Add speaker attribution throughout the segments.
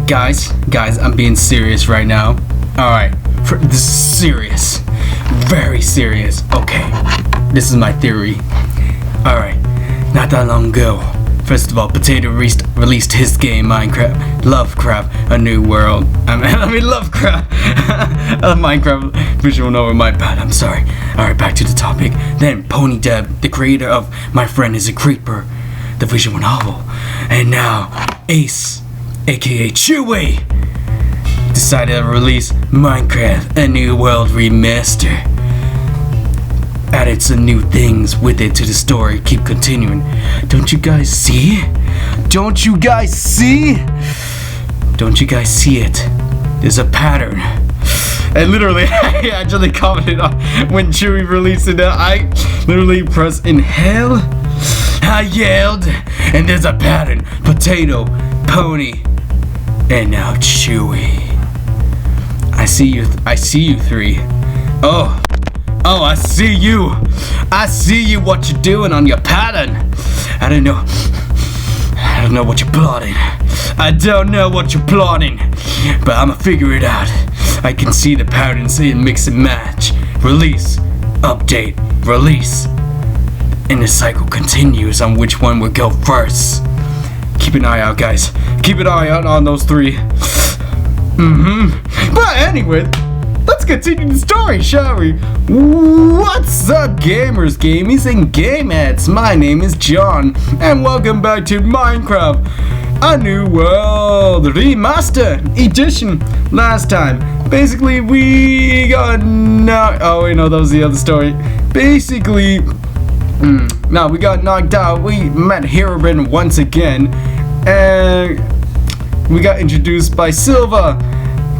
Speaker 1: Guys, I'm being serious right now. Alright, this is serious. Very serious. Okay, this is my theory. Alright, not that long ago, first of all, Pt.3 released his game, Lovecraft, A New World. Lovecraft. Minecraft visual novel, my bad, I'm sorry. Alright, back to the topic. Then Pony.Dev, the creator of My Friend is a Creeper, the visual novel. And now, Ace, aka Chewy, decided to release Minecraft A New World Remaster. Added some new things with it to the story. Keep continuing. Don't you guys see? Don't you guys see? Don't you guys see it? There's a pattern. And literally, I actually commented on when Chewy released it. I literally pressed inhale. I yelled, and there's a pattern. Potato, pony, and now Chewy. I see you 3. Oh, I see you. I see you, what you're doing on your pattern. I don't know what you're plotting. I don't know what you're plotting, but I'ma figure it out. I can see the pattern, saying mix and match. Release, update, release. And the cycle continues on which one will go first. Keep an eye out, guys. Keep an eye out on those 3. But anyway, let's continue the story, shall we? What's up, gamers, gamies, and gameheads? My name is John, and welcome back to Minecraft A New World Remaster Edition. Last time, basically, we got knocked... Oh, wait, no, that was the other story. Basically, now we got knocked out. We met Herobrine once again, and we got introduced by Silva,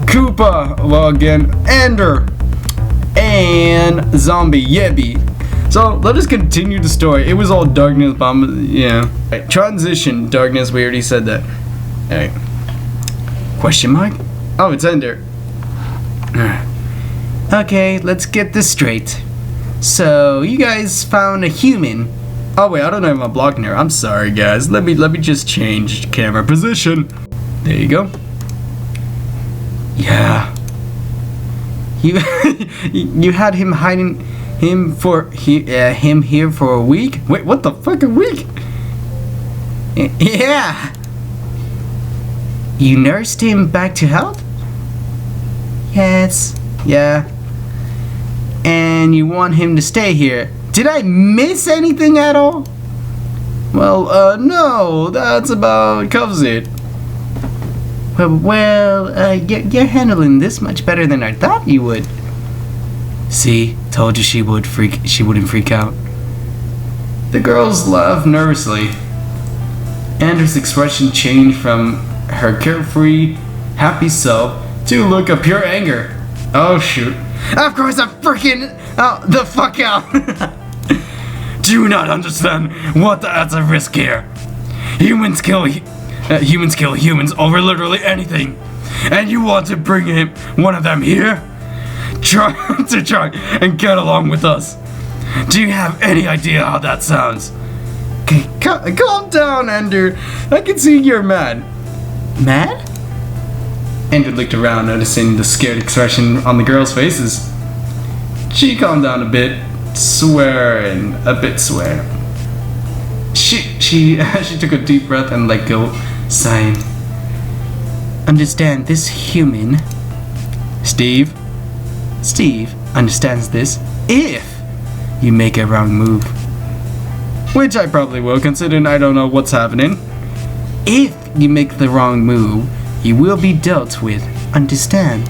Speaker 1: Koopa, well again, Ender, and Zombie Yebby. So let us continue the story. It was all darkness, yeah. Right, transition, darkness, we already said that. Alright. Question mark? Oh, it's Ender. Okay, let's get this straight. So, you guys found a human. Oh wait, I don't have my block in there. I'm sorry, guys. Let me just change camera position. There you go. Yeah. You had him hiding him here for a week? Wait, what the fuck, a week? Yeah. You nursed him back to health? Yes. Yeah. And you want him to stay here. Did I miss anything at all? Well, no, that's about covers it. Well, you're handling this much better than I thought you would. See, told you she wouldn't freak out. The girls laughed nervously. Anders' expression changed from her carefree, happy self to a look of pure anger. Oh shoot. Of course I'm freaking the fuck out. Do you not understand what that's a risk here? Humans kill humans over literally anything. And you want to bring one of them here? Try and get along with us. Do you have any idea how that sounds? Okay, calm down, Ender. I can see you're mad. Mad? Ender looked around, noticing the scared expression on the girls' faces. She calmed down a bit, swearing. She took a deep breath and let go, sighing. Understand this human. Steve understands this if you make a wrong move. Which I probably will, considering I don't know what's happening. If you make the wrong move, you will be dealt with. Understand?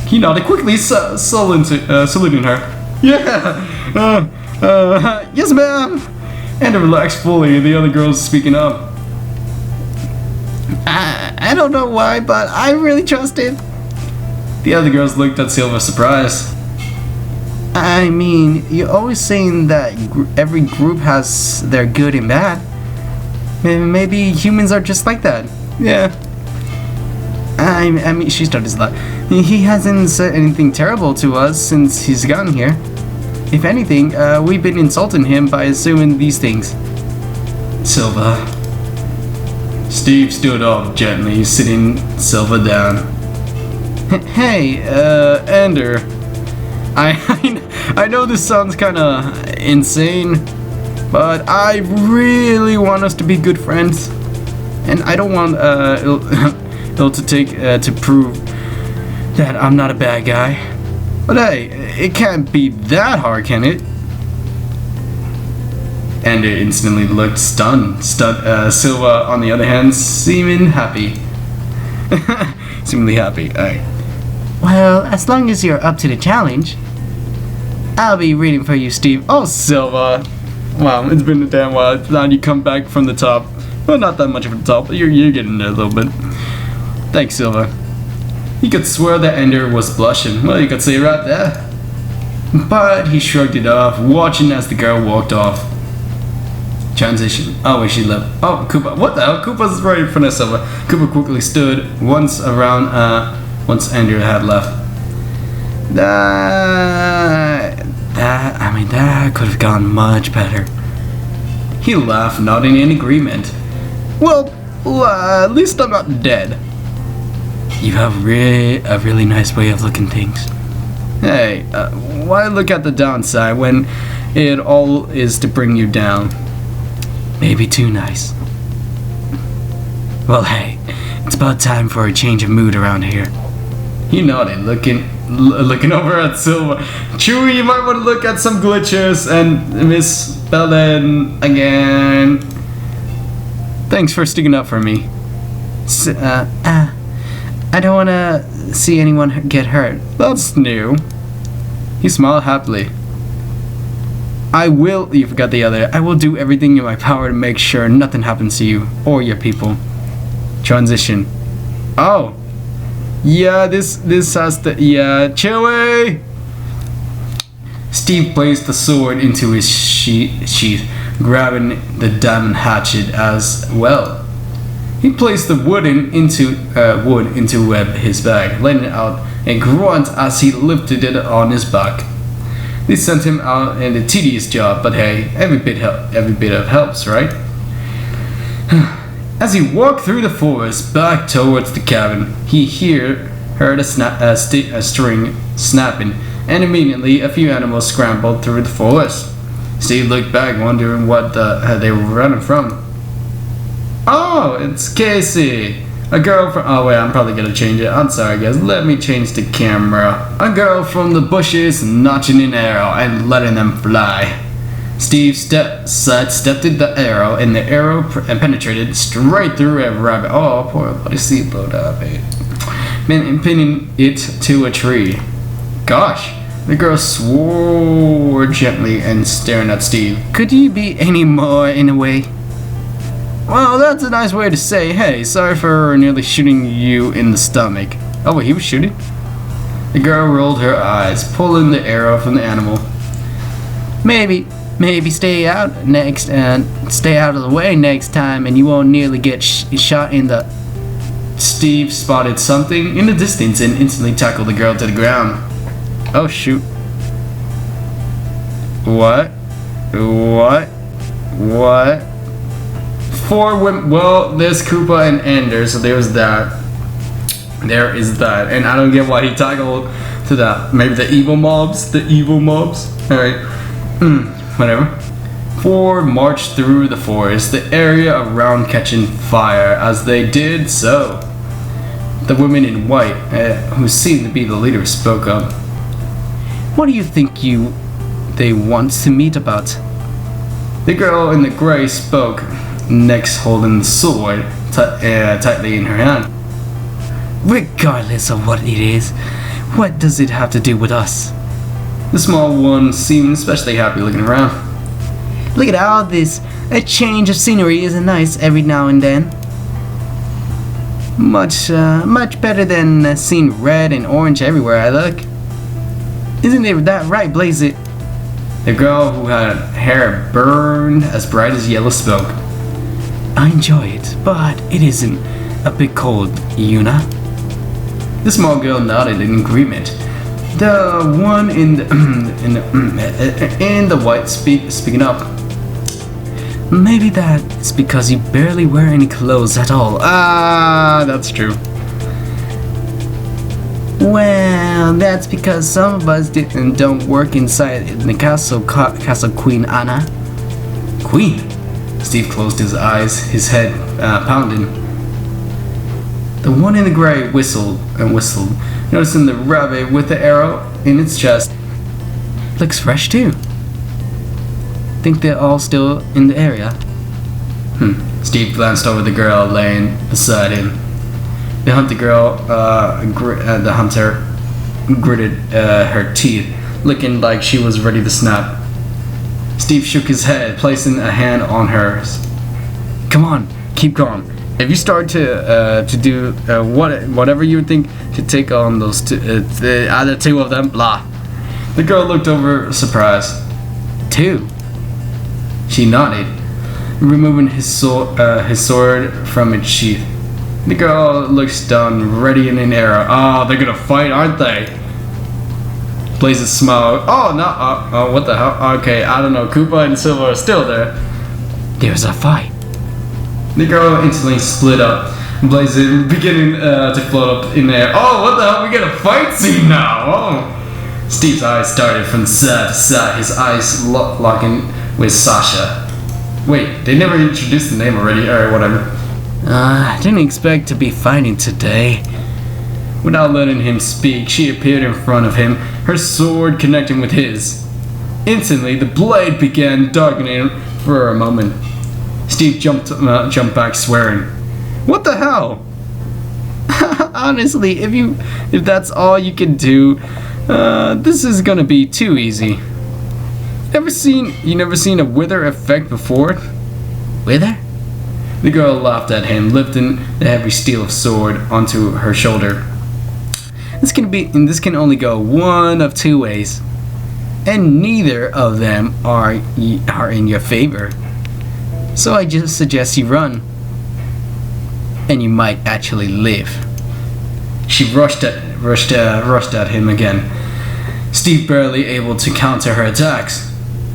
Speaker 1: He nodded quickly, saluting her. Yeah! Yes, ma'am! And relaxed fully, the other girls speaking up. I don't know why, but I really trust him. The other girls looked at Silva surprised. I mean, you're always saying that every group has their good and bad. Maybe humans are just like that. Yeah. I mean, she started to laugh. He hasn't said anything terrible to us since he's gotten here. If anything, we've been insulting him by assuming these things. Silva. Steve stood up gently, sitting Silva down. Hey, Ender. I know this sounds kinda insane, but I really want us to be good friends. And I don't want ill to take to prove that I'm not a bad guy. But hey, it can't be that hard, can it? Ender instantly looked stunned. Silva, on the other hand, seemingly happy. Seemingly happy. Alright. Well, as long as you're up to the challenge, I'll be reading for you, Steve. Oh, Silva. Wow, it's been a damn while. Now you come back from the top. Well, not that much of the top, but you're getting there a little bit. Thanks, Silva. He could swear that Ender was blushing. Well, you could say right there. But he shrugged it off, watching as the girl walked off. Transition. Oh, wait, she left. Oh, Koopa. What the hell? Koopa's right in front of Silva. Koopa quickly stood once Ender had left. That could have gone much better. He laughed, nodding in agreement. Well, at least I'm not dead. You have a really nice way of looking things. Hey, why look at the downside when it all is to bring you down? Maybe too nice. Well, hey, it's about time for a change of mood around here. He nodded, looking over at Silva. Chewie, you might want to look at some glitches and Miss Belen again. Thanks for sticking up for me. I don't want to see anyone get hurt. That's new. He smiled happily. You forgot the other. I will do everything in my power to make sure nothing happens to you or your people. Transition. Oh. Yeah, this has to, yeah, Chewie! Steve placed the sword into his sheath, grabbing the diamond hatchet as well. He placed the wood into his bag, letting out a grunt as he lifted it on his back. This sent him out in a tedious job, but hey, every bit of helps, right? As he walked through the forest back towards the cabin, he heard a string snapping, and immediately a few animals scrambled through the forest. Steve looked back, wondering what they were running from. Oh, it's Casey! A girl from... Oh wait, I'm probably gonna change it. I'm sorry guys, let me change the camera. A girl from the bushes notching an arrow and letting them fly. Steve sidestepped the arrow, and the arrow penetrated straight through a rabbit. Oh, poor buddy, seatbelt up, pinning it to a tree. Gosh, the girl swore gently and staring at Steve. Could you be any more in a way? Well, that's a nice way to say, hey, sorry for nearly shooting you in the stomach. Oh, wait, he was shooting? The girl rolled her eyes, pulling the arrow from the animal. Maybe stay out of the way next time, and you won't nearly get shot in the... Steve spotted something in the distance and instantly tackled the girl to the ground. Oh, shoot. What? Four women. Well, there's Koopa and Ender, so there's that. There is that. And I don't get why he tackled to that. Maybe the evil mobs? Alright. Whatever. Four marched through the forest, the area around catching fire. As they did so, the woman in white, who seemed to be the leader, spoke up. What do you think they want to meet about? The girl in the gray spoke, next holding the sword tightly in her hand. Regardless of what it is, what does it have to do with us? The small one seemed especially happy looking around. Look at all this. A change of scenery isn't nice every now and then. Much better than seeing red and orange everywhere I look. Isn't it that right, Blaze It? The girl who had hair burned as bright as yellow spoke. I enjoy it, but it isn't a bit cold, Yuna. The small girl nodded in agreement. The one in the white speaking up. Maybe that's because you barely wear any clothes at all. Ah, that's true. Well, that's because some of us don't work inside the castle, Queen Anna. Queen? Steve closed his eyes, his head pounding. The one in the gray whistled and whistled, noticing the rabbit with the arrow in its chest. Looks fresh too. Think they're all still in the area? Steve glanced over the girl laying beside him. The hunter gritted her teeth, looking like she was ready to snap. Steve shook his head, placing a hand on hers. Come on, keep calm. If you start to do whatever you think to take on those other two of them, blah. The girl looked over, surprised. Two? She nodded, removing his sword from its sheath. The girl looked stunned, ready in an arrow. Oh, they're gonna fight, aren't they? Blaze smiled. Oh, no. What the hell? Okay, I don't know. Koopa and Silver are still there. There's a fight. The girl instantly split up, Blaze beginning to float up in the air. Oh, what the hell? We get a fight scene now. Oh. Steve's eyes started from side to side, his eyes locking with Sasha. Wait, they never introduced the name already, or whatever. I didn't expect to be fighting today. Without letting him speak, she appeared in front of him, her sword connecting with his. Instantly, the blade began darkening for a moment. Steve jumped back, swearing, "What the hell?" Honestly, if that's all you can do, this is gonna be too easy. You never seen a wither effect before? Wither? The girl laughed at him, lifting the heavy steel sword onto her shoulder. This can only go one of two ways, and neither of them are in your favor. So I just suggest you run, and you might actually live. She rushed at him again. Steve barely able to counter her attacks.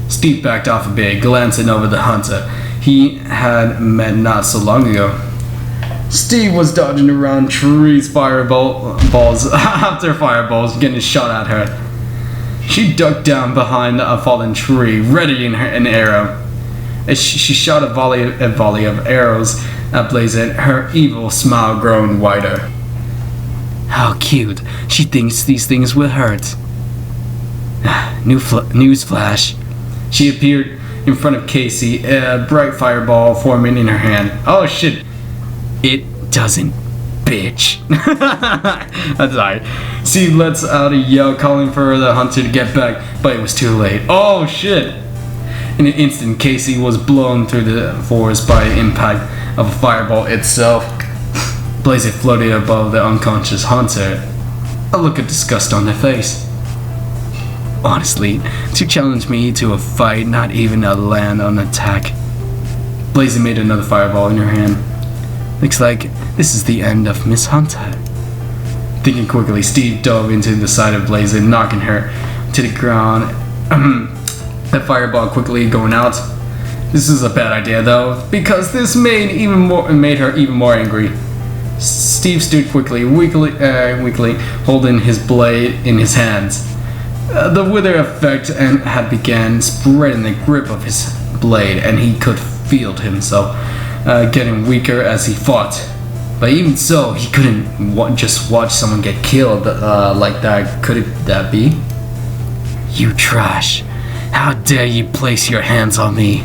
Speaker 1: Steve backed off a bit, glancing over the hunter he had met not so long ago. Steve was dodging around trees, fireballs after fireballs getting shot at her. She ducked down behind a fallen tree, readying an arrow. As she shot a volley of arrows at Blaze, her evil smile growing wider. How cute. She thinks these things will hurt. Newsflash. She appeared in front of Casey, a bright fireball forming in her hand. Oh shit. It doesn't, bitch. That's right. She lets out a yell, calling for the hunter to get back, but it was too late. Oh shit. In an instant, Casey was blown through the forest by the impact of a fireball itself. Blaze floated above the unconscious hunter, a look of disgust on their face. Honestly, to challenge me to a fight, not even a land on attack. Blaze made another fireball in her hand. Looks like this is the end of Miss Hunter. Thinking quickly, Steve dove into the side of Blaze, knocking her to the ground. That fireball quickly going out. This is a bad idea though, because this made her even more angry. Steve stood weakly holding his blade in his hands. The wither effect had begun spreading the grip of his blade, and he could feel himself getting weaker as he fought. But even so, he couldn't just watch someone get killed like that. Could that be? You trash. How dare you place your hands on me?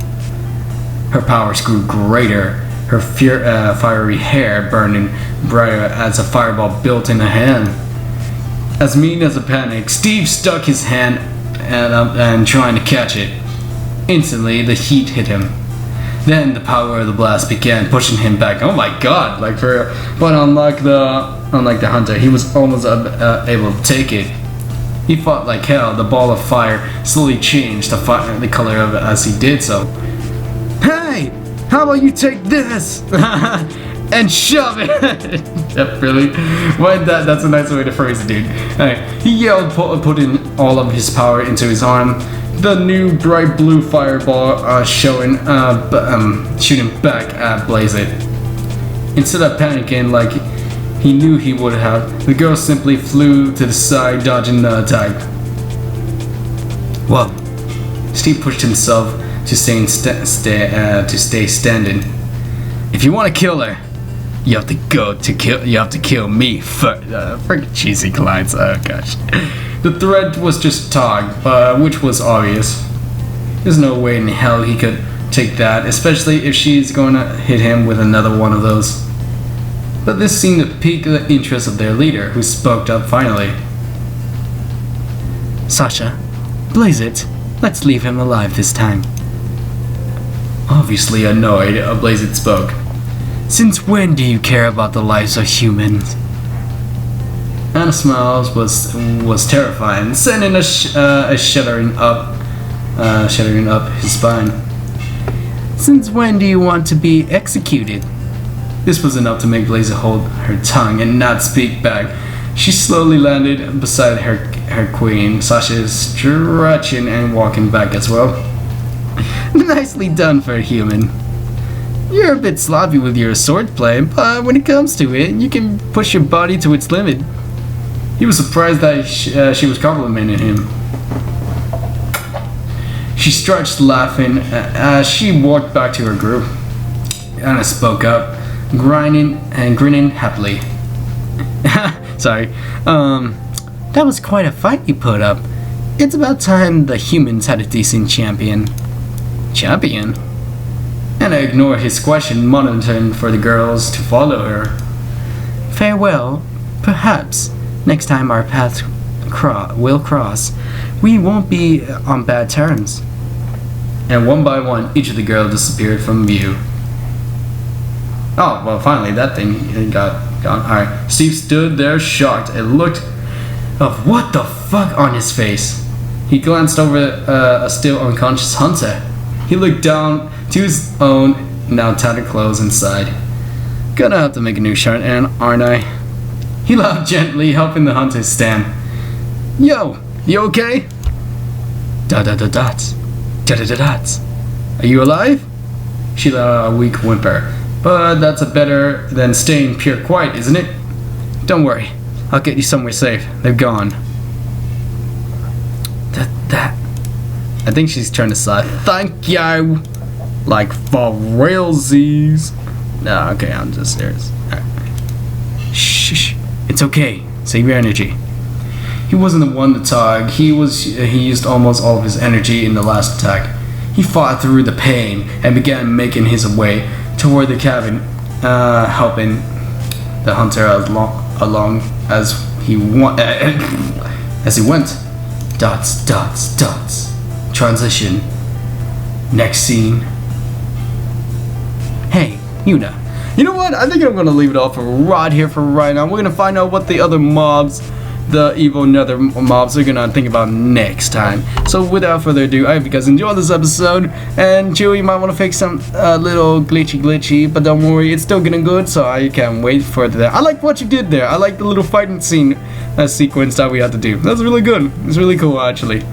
Speaker 1: Her powers grew greater, her fiery hair burning brighter as a fireball built in her hand. As mean as a panic, Steve stuck his hand and trying to catch it. Instantly, the heat hit him. Then the power of the blast began pushing him back. Oh my god! But unlike the hunter, he was almost able to take it. He fought like hell. The ball of fire slowly changed the color of it as he did so. Hey! How about you take this? And shove it! Yep, really? That's a nice way to phrase it, dude. He yelled, putting all of his power into his arm. the new bright blue fireball shooting back at Blazeit. Instead of panicking like he knew he would have, the girl simply flew to the side, dodging the attack. Whoa! Steve pushed himself to stay standing. If you want to kill her, you have to kill me first. Freaking cheesy lines. Oh gosh. The threat was just talk, which was obvious. There's no way in hell he could take that, especially if she's going to hit him with another one of those. But this seemed to pique the interest of their leader, who spoke up finally. Sasha, Blazeit, let's leave him alive this time. Obviously annoyed, Blazeit spoke. Since when do you care about the lives of humans? Anna's smile was terrifying, sending a shuddering up his spine. Since when do you want to be executed? This was enough to make Blazeit hold her tongue and not speak back. She slowly landed beside her queen. Sasha is stretching and walking back as well. Nicely done for a human. You're a bit sloppy with your swordplay, but when it comes to it, you can push your body to its limit. He was surprised that she was complimenting him. She stretched, laughing as she walked back to her group. Anna spoke up, grinning happily. Sorry. That was quite a fight you put up. It's about time the humans had a decent champion. Champion? Anna ignored his question, monitoring for the girls to follow her. Farewell. Perhaps next time our paths will cross, we won't be on bad terms. And one by one, each of the girls disappeared from view. Oh, well, finally, that thing got gone. Alright, Steve stood there shocked and looked of what the fuck on his face. He glanced over a still unconscious Hunter. He looked down to his own, now tattered clothes and sighed. Gonna have to make a new shirt, aren't I? He laughed gently, helping the Hunter stand. Yo, you okay? Dots. Are you alive? She let out a weak whimper. But that's better than staying pure quiet, isn't it? Don't worry, I'll get you somewhere safe. They're gone. I think she's trying to sigh. Thank you! Like for realsies. No, okay, I'm just serious. Right. Shh, it's okay. Save your energy. He wasn't the one to talk. He used almost all of his energy in the last attack. He fought through the pain and began making his way toward the cabin, helping the Hunter along as he went. Dots. Transition. Next scene. Hey, Yuna. You know what? I think I'm gonna leave it off right here for right now. We're gonna find out what the other mobs, the evil nether mobs, are gonna think about next time. So without further ado, I hope you guys enjoyed this episode. And Chewie might want to fix some little glitchy, but don't worry, it's still getting good. So I can't wait for that. I like what you did there. I like the little fighting scene sequence that we had to do. That's really good. It's really cool actually.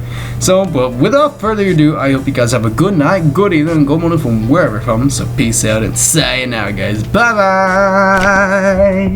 Speaker 1: So, but without further ado, I hope you guys have a good night, good evening, and good morning from wherever from. So peace out and sayonara, guys. Bye bye.